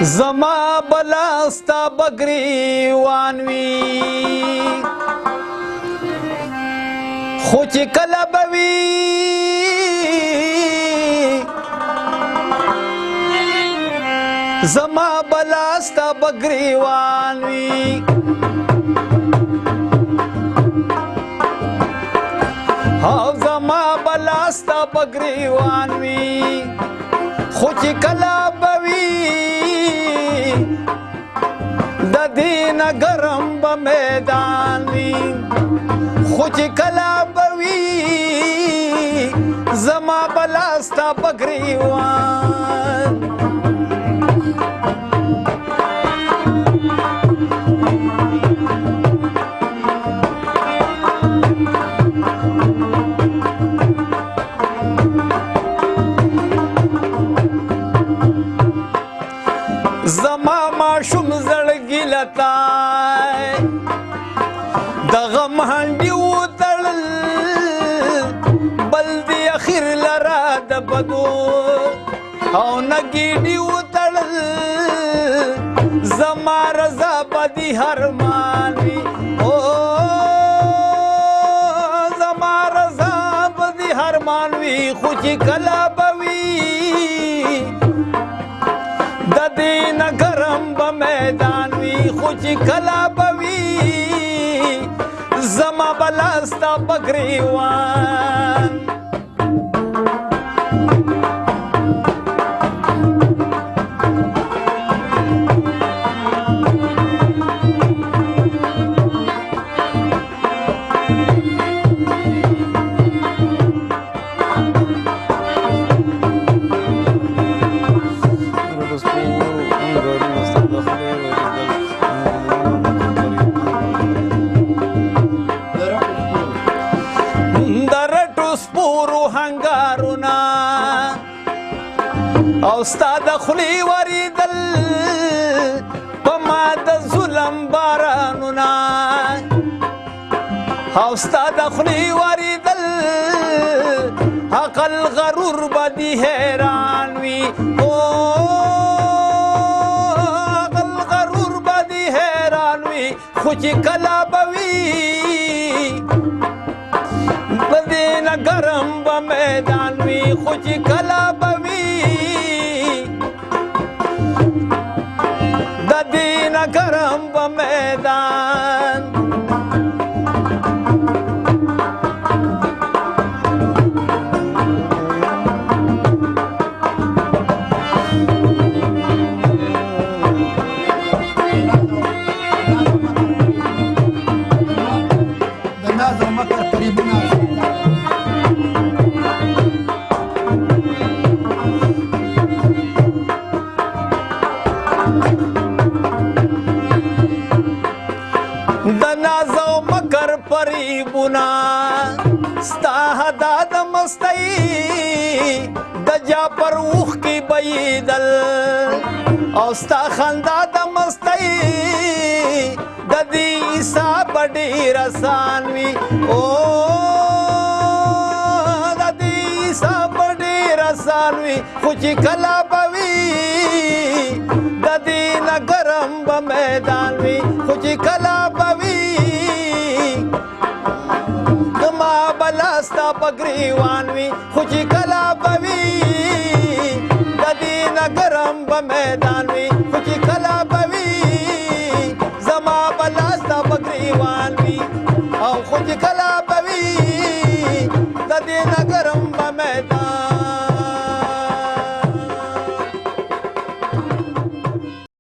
زما بلاستا بګریوان وي خو چې کله به وي زما بلاستا بګریوان وي او زما بلاستا بګریوان وي خو چې کله به وي د دین ګرم به میدان وي خو چې کله به وي زما بلاستا بګریوان زما ماشوم زړګي لتای دغه مهنډي وتړل بل دی اخر لرا د بدو او نګيډي وتړل زما رضا بدی هرمان وي او زما رضا بدی هرمان وي خو چې کله بوي د دین ګرم به میدان وي خو چې کله به وي زما بلاستا بګریوان هنګارونا او ستا د خولې وریدل په ما د ظلم بارانونه او ستا د خولې وریدل عقل غرور به دې حیران وي او عقل غرور به دې حیران وي خو چې کله به وي بدین ګرم به میدان وي خو چې کله به وي د دین ګرم به میدان د ناز او مکر فریبونه ستا هدا د مستۍ د جعفر اوښکې بهیدل او ستا خندا د مستۍ د دې عیسی به ډېر اسان وي او د دې عیسی به ډېر اسان وي خو چې کله به وي د دې نه ګرم به میدان وي خو چې کله به وي زما بلاستا بګریوان وي خو چې کله به وي د دې نه ګرم به میدان وي خو چې کله به وي زما بلاستا بګریوان وي او خو چې کله به وي د دې نه ګرم به میدان